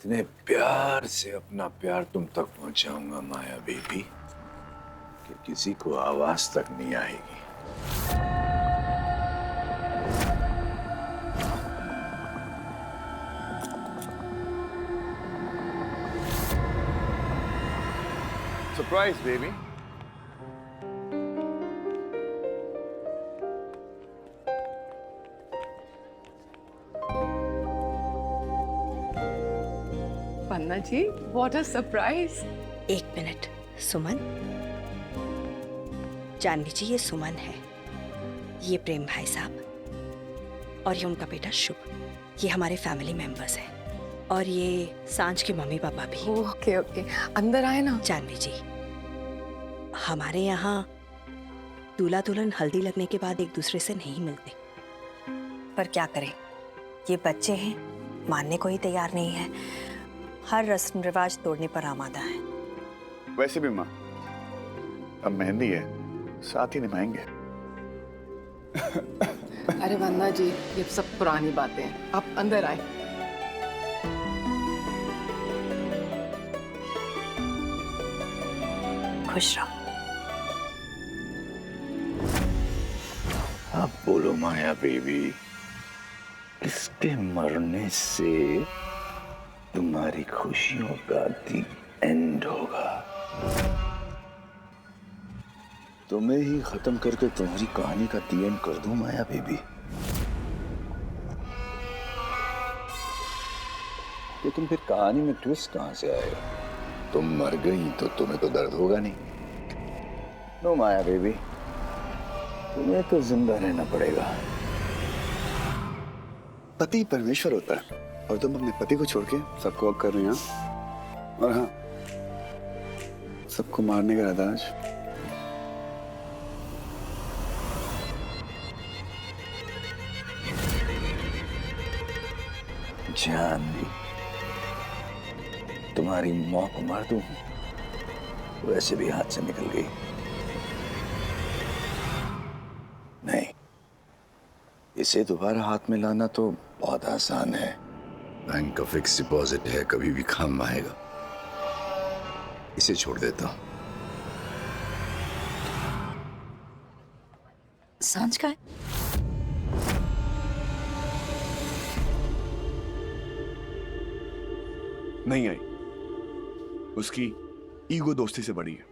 इतने प्यार से अपना प्यार तुम तक पहुंचाऊंगा माया बेबी कि किसी को आवाज तक नहीं आएगी। Surprise baby. Panna ji, what a surprise. एक मिनट सुमन। जानवी जी, ये सुमन है, ये प्रेम भाई साहब और ये उनका बेटा शुभ। ये हमारे फैमिली मेंबर्स हैं और ये सांझ के मम्मी पापा भी। ओके ओके, अंदर आए ना। जानवी जी, हमारे यहाँ दूल्हा दुल्हन हल्दी लगने के बाद एक दूसरे से नहीं मिलते, पर क्या करें, ये बच्चे हैं, मानने को ही तैयार नहीं है, हर रस्म रिवाज तोड़ने पर आमादा है। वैसे भी माँ, अब मेहंदी है, साथ ही निभाएंगे। अरे वन्ना जी, ये सब पुरानी बातें हैं, आप अंदर आए। खुश रहो। अब बोलो माया बेबी, किसके मरने से तुम्हारी खुशियों का दी एंड होगा? तुम्हें ही खत्म करके तुम्हारी कहानी का दी एंड कर दूं माया बेबी? लेकिन फिर कहानी में ट्विस्ट कहां से आएगा? तुम मर गई तो तुम्हें तो दर्द होगा नहीं। नो माया बेबी, तुम्हें तो जिंदा रहना पड़ेगा। पति परमेश्वर होता है और तुम अपने पति को छोड़ के सबको अब कर रही हैं। और हाँ, सबको मारने का इरादा आज। जानवी, तुम्हारी मौत को मार दूं, वैसे भी हाथ से निकल गई। नहीं, इसे दोबारा हाथ में लाना तो बहुत आसान है। बैंक का फिक्स डिपॉजिट है, कभी भी काम आएगा। इसे छोड़ देता हूं। सांझ का है? नहीं आई, उसकी ईगो दोस्ती से बड़ी है।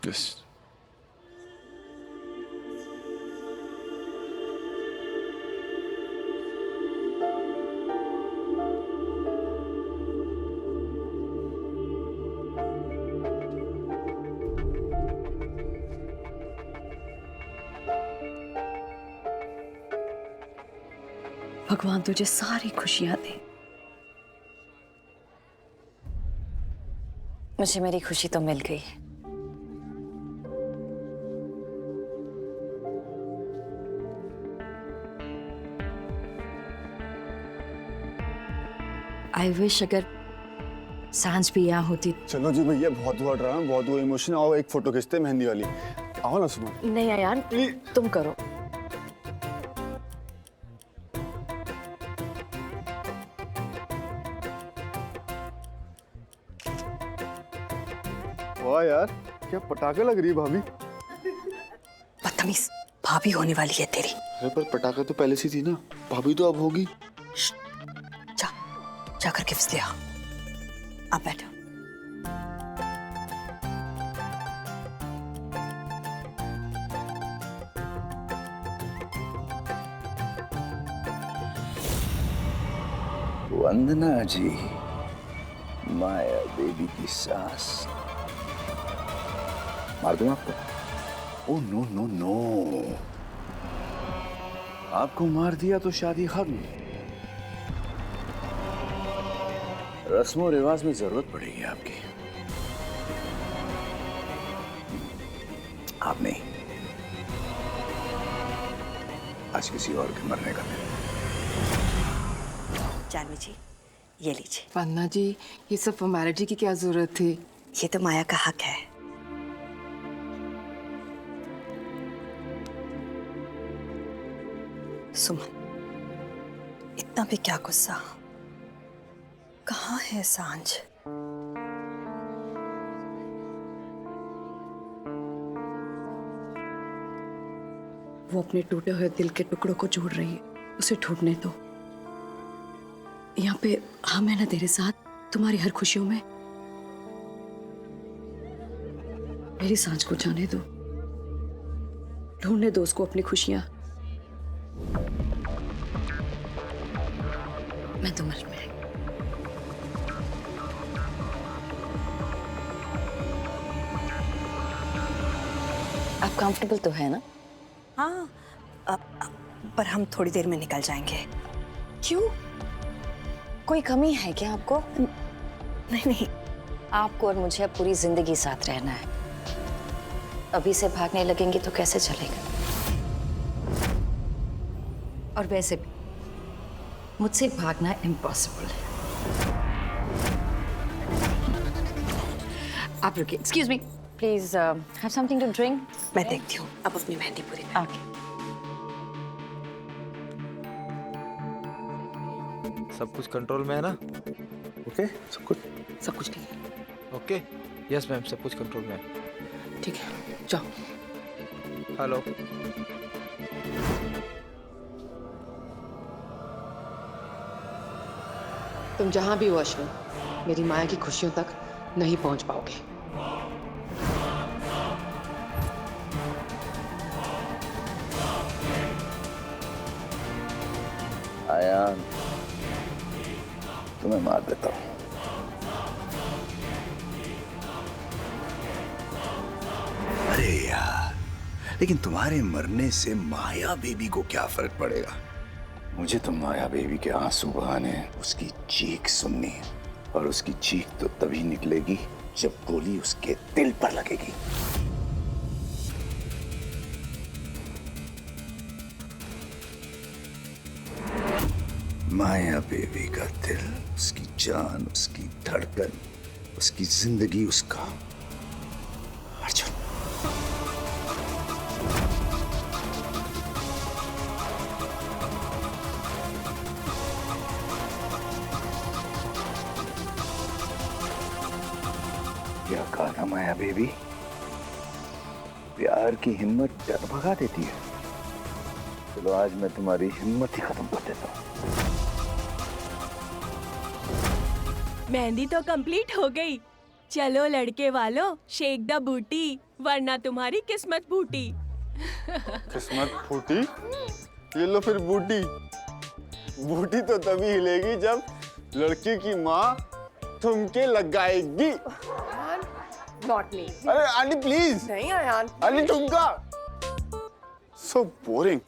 Just भगवान तुझे सारी खुशियां दे। मुझे मेरी खुशी तो मिल गई। आई विश अगर सांझ भी यहाँ होती। चलो जी भैया, बहुत हुआ ड्रामा, बहुत हुआ इमोशन। आओ एक फोटो खींचते हैं मेहंदी वाली। आओ ना सुमन। नहीं यार, तुम करो। वाह यार, क्या पटाखे लग रही है भाभी। बदतमीज, भाभी होने वाली है तेरी। अरे पर पटाखा तो पहले से थी ना, भाभी तो अब होगी। जा, जाकर गिफ्ट ले आ। आप बैठो। वंदना जी, माया बेबी की सास। मार दूं आपको? ओ नो नो नो, आपको मार दिया तो शादी खत्म। रस्मों रिवाज में जरूरत पड़ेगी आपकी। आप नहीं, आज किसी और के मरने का दिन। जानवी जी, ये लीजिए। पन्ना जी, ये सब फॉर्मेलिटी की क्या जरूरत थी? ये तो माया का हक है। सुमन, इतना भी क्या गुस्सा? कहाँ है सांझ? वो अपने टूटे हुए दिल के टुकड़ों को जोड़ रही है, उसे ढूंढने दो। यहाँ पे हम है ना तेरे साथ, तुम्हारी हर खुशियों में। मेरी सांझ को जाने दो, ढूंढने दो उसको अपनी खुशियां। मैं तो मर में आप कंफर्टेबल तो है ना? हाँ, पर हम थोड़ी देर में निकल जाएंगे। क्यों? कोई कमी है क्या आपको? नहीं नहीं, आपको और मुझे अब पूरी जिंदगी साथ रहना है। अभी से भागने लगेंगे तो कैसे चलेगा? और वैसे भी मुझसे भागना इम्पॉसिबल है। आप रुकिए, excuse me, please have something to drink. मैं देखती हूँ अब अपनी मेहंदी पूरी कर। ओके। सब कुछ कंट्रोल में है ना? ओके, सब कुछ ठीक है। ओके। यस मैम, सब कुछ कंट्रोल में है। ठीक है, जाओ। हेलो। तुम जहां भी हो अश्विन, मेरी माया की खुशियों तक नहीं पहुंच पाओगे। आयान, तुम्हें मार देता हूं। अरे यार, लेकिन तुम्हारे मरने से माया बेबी को क्या फर्क पड़ेगा? मुझे तो माया बेबी के आंसू बहाने, उसकी चीख सुननी है, और उसकी चीख तो तभी निकलेगी जब गोली उसके दिल पर लगेगी। माया बेबी का दिल, उसकी जान, उसकी धड़कन, उसकी जिंदगी, उसका अर्जुन। क्या कहा था माया बेबी? प्यार की हिम्मत डर भगा देती है। चलो आज मैं तुम्हारी हिम्मत ही खत्म कर देता हूँ। मेहंदी तो कंप्लीट हो गई। चलो लड़के वालों, शेक द बूटी, वरना तुम्हारी किस्मत फूटी। किस्मत फूटी? ये लो फिर बूटी। बूटी तो तभी हिलेगी जब लड़की की माँ ठुमके लगाएगी। Not me. अरे आंटी प्लीज। नहीं आयान। आंटी ठुमका। So boring.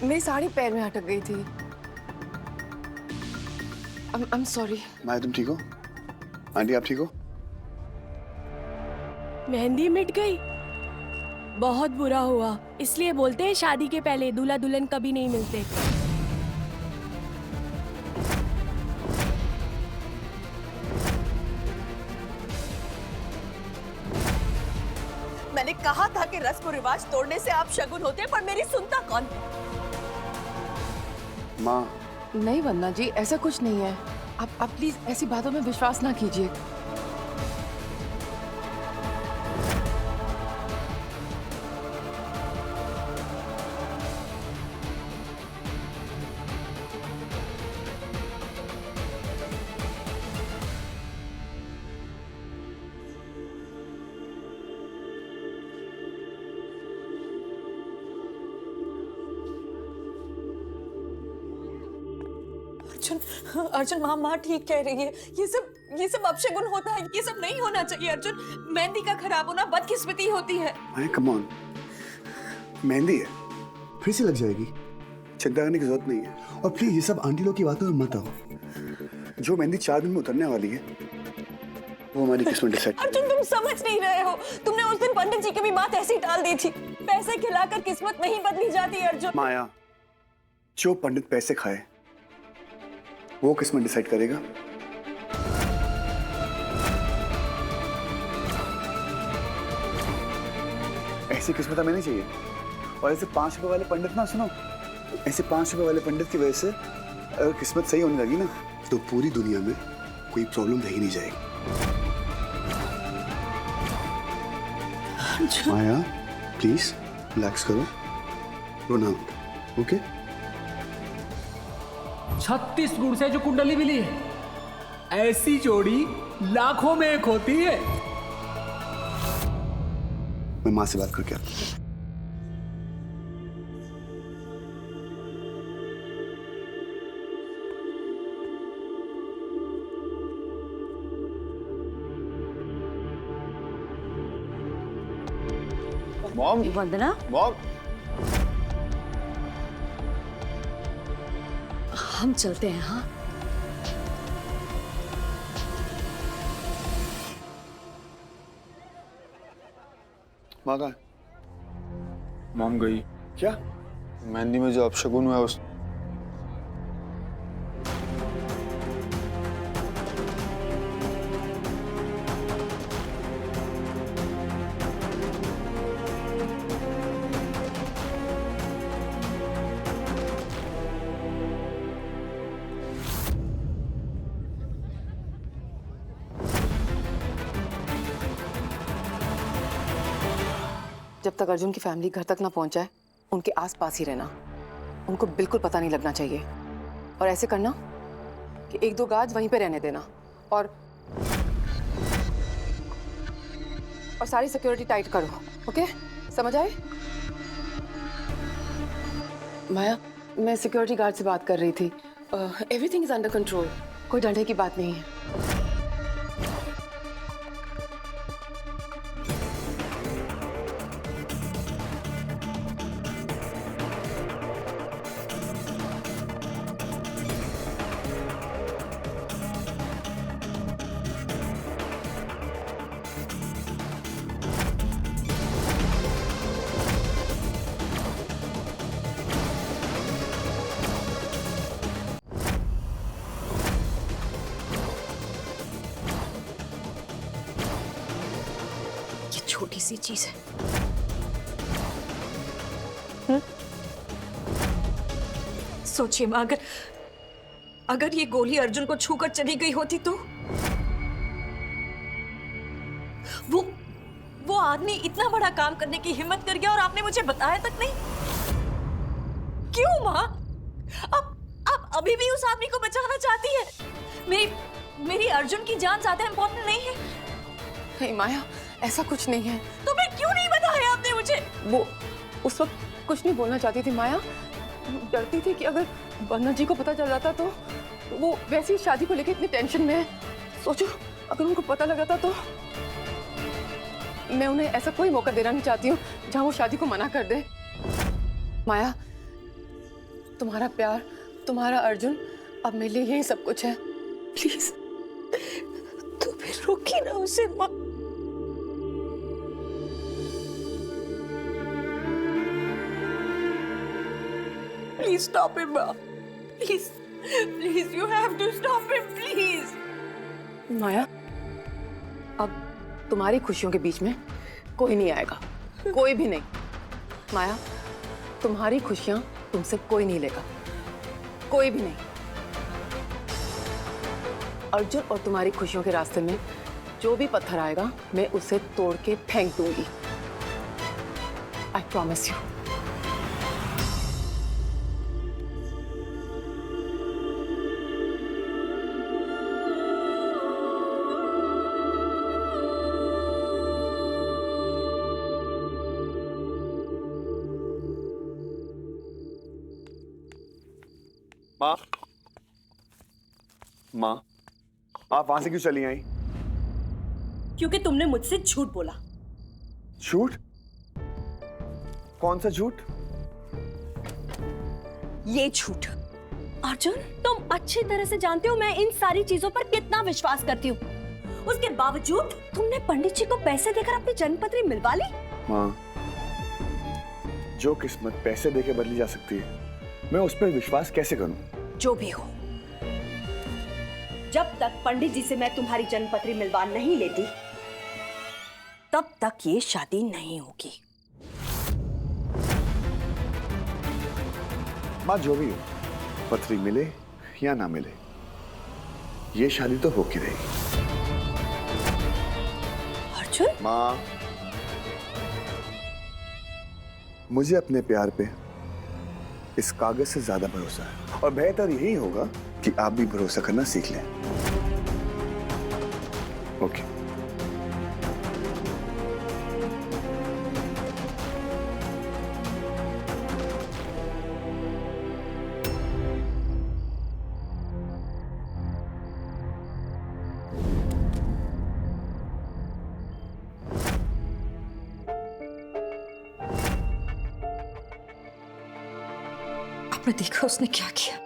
मेरी साड़ी पैर में अटक गई थी। I'm sorry। माया तुम ठीक हो? आंटी आप ठीक हो? मेहंदी मिट गई। बहुत बुरा हुआ। इसलिए बोलते हैं शादी के पहले दूल्हा दुल्हन कभी नहीं मिलते। मैंने कहा था कि रस्म और रिवाज तोड़ने से आप शगुन होते हैं, पर मेरी सुनता कौन? माँ नहीं वंदना जी, ऐसा कुछ नहीं है। आप प्लीज ऐसी बातों में विश्वास ना कीजिए। अर्जुन माँ ठीक कह रही है। ये सब अपशगुन होता है, ये सब नहीं होना चाहिए। अर्जुन, मेहंदी का खराब होना बदकिस्मती होती है। कम ऑन, मेहंदी है, फिर से लग जाएगी, चिंता करने की जरूरत नहीं है। और प्लीज ये सब आंटी लोग की बातों में मत आओ। जो मेहंदी 4 दिन में उतरने वाली है वो हमारी किस्मत डिसाइड। अर्जुन तुम समझ नहीं रहे हो। तुमने उस दिन पंडित जी की भी बात ऐसी टाल दी थी। पैसे खिलाकर किस्मत नहीं बदली जाती अर्जुन। माया, जो पंडित पैसे खाए वो किस्मत डिसाइड करेगा। ऐसी किस्मत हमें नहीं चाहिए। और ऐसे 5 रुपए वाले पंडित ना, सुनो, ऐसे 5 रुपए वाले पंडित की वजह से अगर किस्मत सही होने लगी ना तो पूरी दुनिया में कोई प्रॉब्लम रह ही नहीं जाएगी। माया प्लीज रिलैक्स करो, रोना मत, ओके? 36 गुण से जो कुंडली मिली है, ऐसी जोड़ी लाखों में एक होती है। मैं माँ से बात करके आता हूँ। मॉम, वंदना, मॉम, हम चलते हैं। हाँ, माँ कहाँ है? मॉम गई। क्या? मेहंदी में जो अपशगुन हुआ उस जब तक अर्जुन की फैमिली घर तक ना पहुंच जाए, उनके आसपास ही रहना। उनको बिल्कुल पता नहीं लगना चाहिए। और ऐसे करना कि 1-2 गाज वहीं पे रहने देना। और सारी सिक्योरिटी टाइट करो, ओके? समझ आए? माया, मैं सिक्योरिटी गार्ड से बात कर रही थी। एवरीथिंग इज अंडर कंट्रोल, कोई डरने की बात नहीं है। छोटी सी चीज है। सोचिए माँ, अगर ये गोली अर्जुन को छूकर चली गई होती तो वो आदमी इतना बड़ा काम करने की हिम्मत कर गया और आपने मुझे बताया तक नहीं। क्यों माँ? आप अभी भी उस आदमी को बचाना चाहती है? मेरी अर्जुन की जान ज्यादा इंपॉर्टेंट नहीं है? नहीं माया, ऐसा कुछ नहीं है। तो फिर क्यों नहीं बताया आपने मुझे? वो उस वक्त कुछ नहीं बोलना चाहती थी माया। डरती थी कि अगर वंदना जी को पता चल जाता तो वो वैसी शादी को लेकर इतनी टेंशन में है। सोचो अगर उनको पता लगा था तो। मैं उन्हें ऐसा कोई मौका देना नहीं चाहती हूँ जहाँ वो शादी को मना कर दे। माया, तुम्हारा प्यार, तुम्हारा अर्जुन अब मेरे लिए यही सब कुछ है। प्लीज तू भी रोकी ना उसे माँ। प्लीज स्टॉप हिम माँ, please please you have to stop him please. Maya, अब तुम्हारी खुशियों के बीच में कोई नहीं आएगा, कोई भी नहीं। माया, तुम्हारी खुशियां तुमसे कोई नहीं लेगा, कोई भी नहीं। अर्जुन और तुम्हारी खुशियों के रास्ते में जो भी पत्थर आएगा मैं उसे तोड़ के फेंक दूंगी। I promise you. माँ, माँ, आप वहां से क्यों चली आई? क्योंकि तुमने मुझसे झूठ बोला। झूठ? कौन सा झूठ? ये झूठ। अर्जुन, तुम अच्छी तरह से जानते हो मैं इन सारी चीजों पर कितना विश्वास करती हूँ। उसके बावजूद तुमने पंडित जी को पैसे देकर अपनी जन्मपत्री मिलवा ली। माँ, जो किस्मत पैसे देके बदली जा सकती है, मैं उस पर विश्वास कैसे करूं? जो भी हो, जब तक पंडित जी से मैं तुम्हारी जन्मपत्री मिलवा नहीं लेती, तब तक ये शादी नहीं होगी। माँ, जो भी हो, पत्री मिले या ना मिले, ये शादी तो होके रहेगी। अर्जुन, माँ, मुझे अपने प्यार पे इस कागज से ज्यादा भरोसा है, और बेहतर यही होगा कि आप भी भरोसा करना सीख लें। ओके। आपने देखा उसने क्या किया?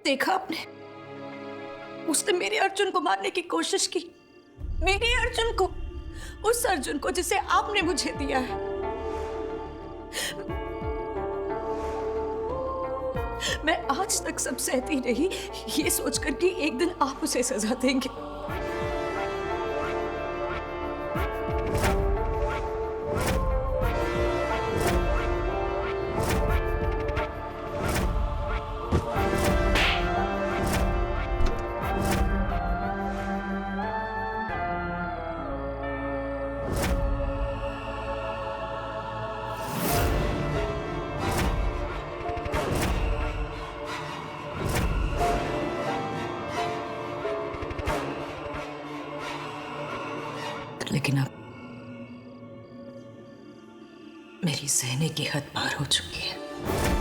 देखा आपने? उसने मेरे अर्जुन को मारने की कोशिश की, मेरे अर्जुन को, उस अर्जुन को जिसे आपने मुझे दिया है। मैं आज तक सब सहती रही, ये सोचकर कि एक दिन आप उसे सजा देंगे। लेकिन अब मेरी सहने की हद पार हो चुकी है।